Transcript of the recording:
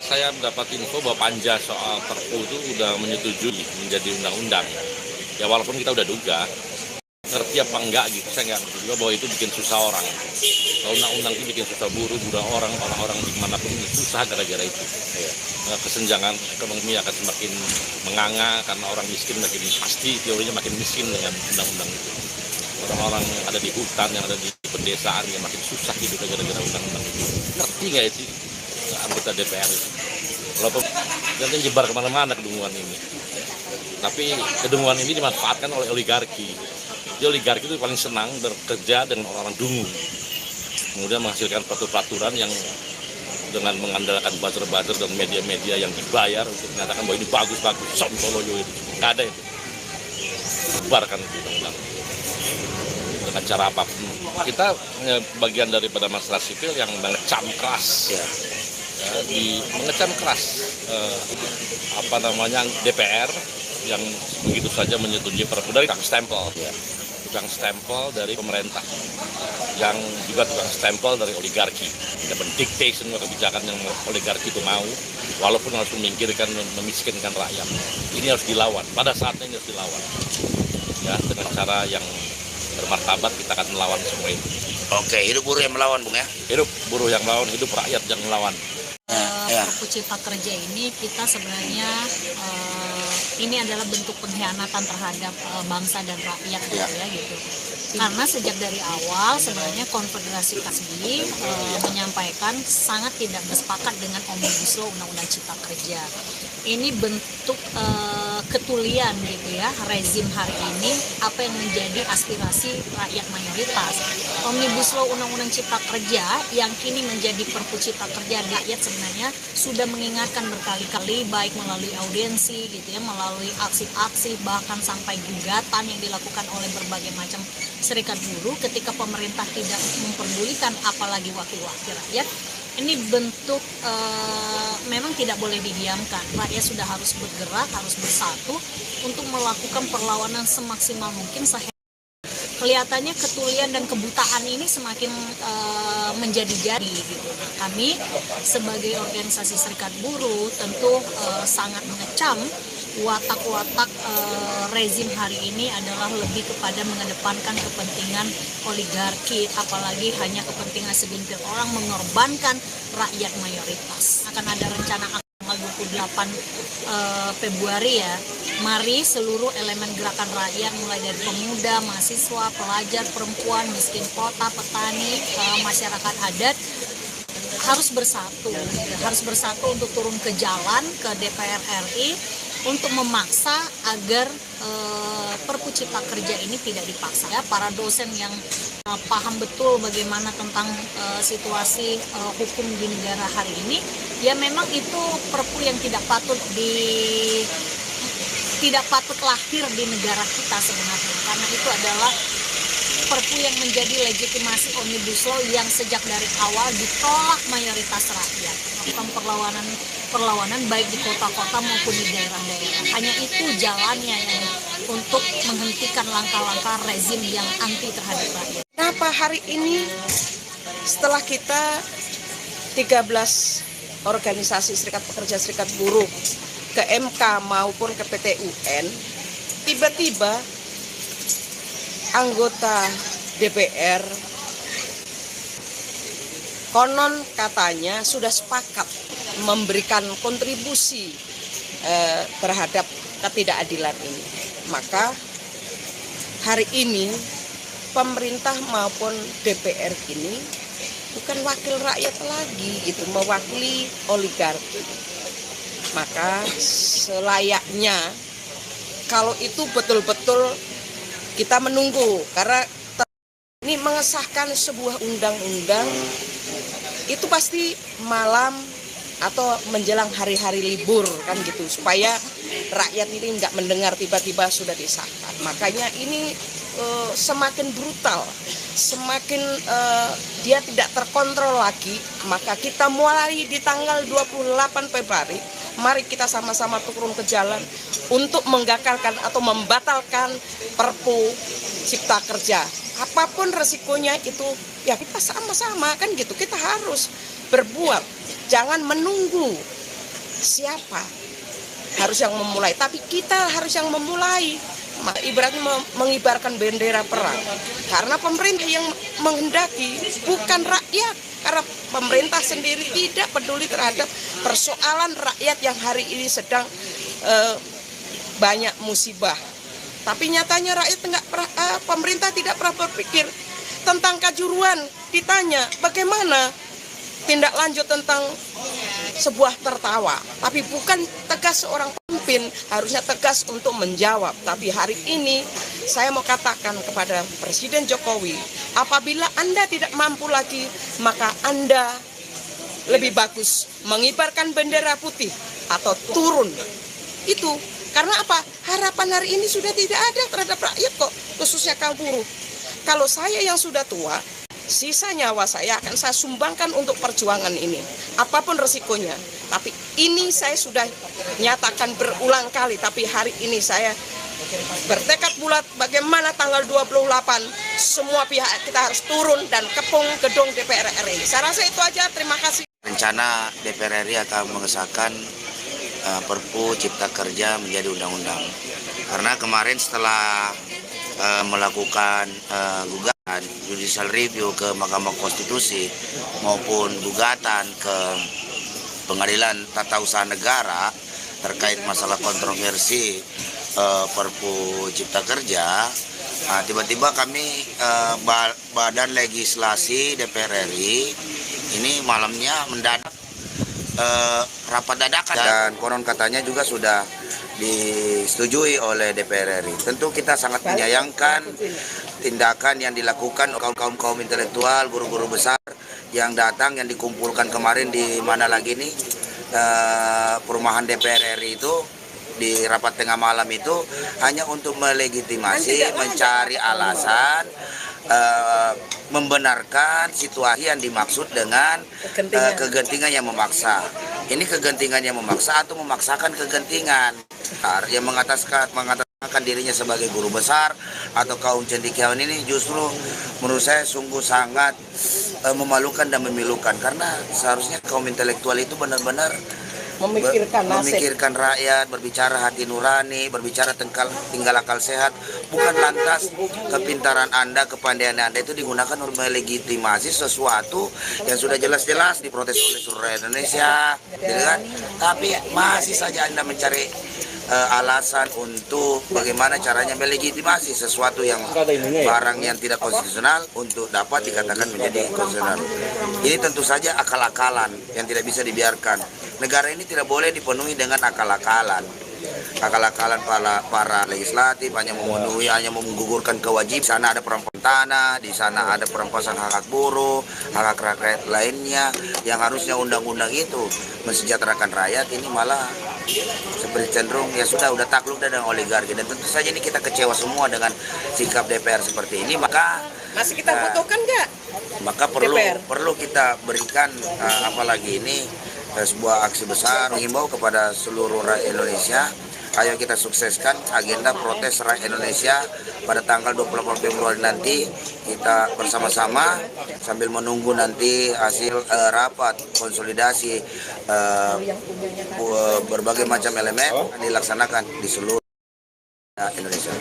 Saya mendapat info bahwa Panja soal Perpu itu udah menyetujui menjadi undang-undang. Ya walaupun kita udah duga, ngerti apa enggak gitu, saya nggak ngerti juga bahwa itu bikin susah orang. Kalau undang-undang itu bikin susah buruh, orang-orang dimanapun ini susah gara-gara itu. Ya. Kesenjangan ekonomi akan semakin menganga karena orang miskin makin pasti teorinya makin miskin dengan undang-undang itu. Orang-orang yang ada di hutan, yang ada di pedesaan yang makin susah hidup gara-gara undang-undang itu. Ngerti nggak itu anggota DPR itu? Walaupun nanti nyebar kemana-mana kedunguan ini. Tapi kedunguan ini dimanfaatkan oleh oligarki. Jadi oligarki itu paling senang bekerja dengan orang-orang dungu. Kemudian menghasilkan peraturan yang dengan mengandalkan buzzer-buzzer dan media-media yang dibayar untuk menyatakan bahwa ini bagus-bagus, sontoloyo itu. Nggak ada itu. Sebarkan itu undang-undang. Dengan cara apapun. Kita bagian daripada masyarakat sipil yang mengecam keras. Mengecam keras DPR yang begitu saja menyetujui perpu dari tukang stempel dari pemerintah yang juga tukang stempel dari oligarki yang mendikte semua kebijakan yang oligarki itu mau, walaupun harus memikirkan memiskinkan rakyat. Ini harus dilawan, pada saatnya ini harus dilawan ya, dengan cara yang bermartabat. Kita akan melawan semua itu. Oke, hidup buruh yang melawan, Bung ya? Hidup buruh yang melawan, hidup rakyat yang melawan. Perpu Cipta Kerja ini kita sebenarnya ini adalah bentuk pengkhianatan terhadap bangsa dan rakyat gitu. Karena sejak dari awal sebenarnya Konfederasi Kasbi menyampaikan sangat tidak bersepakat dengan Omnibus Law Undang-Undang Cipta Kerja. Ini bentuk ketulian gitu ya, rezim hari ini apa yang menjadi aspirasi rakyat mayoritas. Omnibus Law Undang-Undang Cipta Kerja yang kini menjadi Perpu Cipta Kerja, rakyat sebenarnya sudah mengingatkan berkali-kali, baik melalui audiensi gitu ya, melalui aksi-aksi, bahkan sampai gugatan yang dilakukan oleh berbagai macam serikat buruh ketika pemerintah tidak memperdulikan apalagi wakil-wakil rakyat. Ini bentuk memang tidak boleh didiamkan. Rakyat sudah harus bergerak, harus bersatu untuk melakukan perlawanan semaksimal mungkin. Kelihatannya ketulian dan kebutaan ini semakin menjadi-jadi gitu. Kami sebagai organisasi serikat buruh tentu sangat mengecam watak-watak rezim hari ini adalah lebih kepada mengedepankan kepentingan oligarki, apalagi hanya kepentingan segelintir orang, mengorbankan rakyat mayoritas. Akan ada rencana tanggal 28 Februari ya. Mari seluruh elemen gerakan rakyat mulai dari pemuda, mahasiswa, pelajar, perempuan, miskin kota, petani, masyarakat adat harus bersatu untuk turun ke jalan, ke DPR RI untuk memaksa agar Perpu Cipta Kerja ini tidak dipaksa ya. Para dosen yang paham betul bagaimana tentang situasi hukum di negara hari ini, ya memang itu perpu yang tidak patut lahir di negara kita sebenarnya, karena itu adalah perpu yang menjadi legitimasi Omnibus Law yang sejak dari awal ditolak mayoritas rakyat. Melakukan perlawanan baik di kota-kota maupun di daerah-daerah. Hanya itu jalannya yang untuk menghentikan langkah-langkah rezim yang anti terhadap rakyat. Kenapa hari ini setelah kita 13 organisasi serikat pekerja serikat buruh ke MK maupun ke PT UN, tiba-tiba anggota DPR konon katanya sudah sepakat memberikan kontribusi terhadap ketidakadilan ini. Maka hari ini pemerintah maupun DPR ini bukan wakil rakyat lagi, itu mewakili oligarki. Maka selayaknya kalau itu betul-betul kita menunggu, karena ini mengesahkan sebuah undang-undang itu pasti malam atau menjelang hari-hari libur kan gitu, supaya rakyat ini nggak mendengar tiba-tiba sudah disahkan. Makanya ini semakin brutal, semakin dia tidak terkontrol lagi. Maka kita mulai di tanggal 28 Februari, mari kita sama-sama turun ke jalan untuk menggagalkan atau membatalkan Perpu Cipta Kerja. Apapun resikonya itu, ya kita sama-sama kan gitu, kita harus berbuat. Jangan menunggu siapa harus yang memulai? Tapi kita harus yang memulai. Ibaratnya mengibarkan bendera perang. Karena pemerintah yang menghendaki, bukan rakyat. Karena pemerintah sendiri tidak peduli terhadap persoalan rakyat yang hari ini sedang banyak musibah. Tapi nyatanya rakyat pemerintah tidak pernah berpikir tentang Kanjuruhan. Ditanya bagaimana tindak lanjut tentang sebuah tertawa, tapi bukan tegas seorang pemimpin, harusnya tegas untuk menjawab. Tapi hari ini saya mau katakan kepada Presiden Jokowi, apabila Anda tidak mampu lagi, maka Anda lebih bagus mengibarkan bendera putih atau turun. Itu karena apa? Harapan hari ini sudah tidak ada terhadap rakyat kok, khususnya kaum buruh. Kalau saya yang sudah tua, sisa nyawa saya akan saya sumbangkan untuk perjuangan ini, apapun resikonya. Tapi ini saya sudah nyatakan berulang kali, tapi hari ini saya bertekad bulat bagaimana tanggal 28 semua pihak kita harus turun dan kepung gedung DPR RI. Saya rasa itu aja, terima kasih. Rencana DPR RI akan mengesahkan Perpu Cipta Kerja menjadi undang-undang. Karena kemarin setelah melakukan gugatan judicial review ke Mahkamah Konstitusi maupun gugatan ke Pengadilan Tata Usaha Negara terkait masalah kontroversi Perpu Cipta Kerja, tiba-tiba kami Badan Legislasi DPR RI ini malamnya mendadak rapat dadakan dan konon katanya juga sudah disetujui oleh DPR RI. Tentu kita sangat menyayangkan tindakan yang dilakukan kaum intelektual, guru-guru besar yang datang, yang dikumpulkan kemarin di mana lagi nih, perumahan DPR RI itu, di rapat tengah malam itu hanya untuk melegitimasi, mencari alasan, membenarkan situasi yang dimaksud dengan kegentingan yang memaksa. Ini kegentingan yang memaksa atau memaksakan kegentingan yang mengataskan dirinya sebagai guru besar atau kaum cendekiawan ini justru menurut saya sungguh sangat memalukan dan memilukan, karena seharusnya kaum intelektual itu benar-benar memikirkan rakyat, berbicara hati nurani, berbicara tinggal akal sehat, bukan lantas kepintaran Anda, kepandaian Anda itu digunakan untuk melegitimasi sesuatu yang sudah jelas-jelas diprotes oleh seluruh Indonesia, gitu kan? Tapi masih saja Anda mencari alasan untuk bagaimana caranya melegitimasi sesuatu yang barang yang tidak konstitusional untuk dapat dikatakan menjadi konstitusional. Ini tentu saja akal-akalan yang tidak bisa dibiarkan. Negara ini tidak boleh dipenuhi dengan akal-akalan. Akal-akalan para legislatif hanya memenuhi, hanya menggugurkan kewajiban. Di sana ada perampasan tanah, di sana ada perampasan hak buruh, hak rakyat lainnya, yang harusnya undang-undang itu mensejahterakan rakyat, ini malah seperti cenderung ya sudah takluk dengan oligarki. Dan tentu saja ini kita kecewa semua dengan sikap DPR seperti ini. Maka masih kita butuhkan nggak? Maka perlu kita berikan apalagi ini sebuah aksi besar mengimbau kepada seluruh rakyat Indonesia. Ayo kita sukseskan agenda protes rakyat Indonesia pada tanggal 28 Februari nanti. Kita bersama-sama sambil menunggu nanti hasil rapat konsolidasi berbagai macam elemen dilaksanakan di seluruh Indonesia.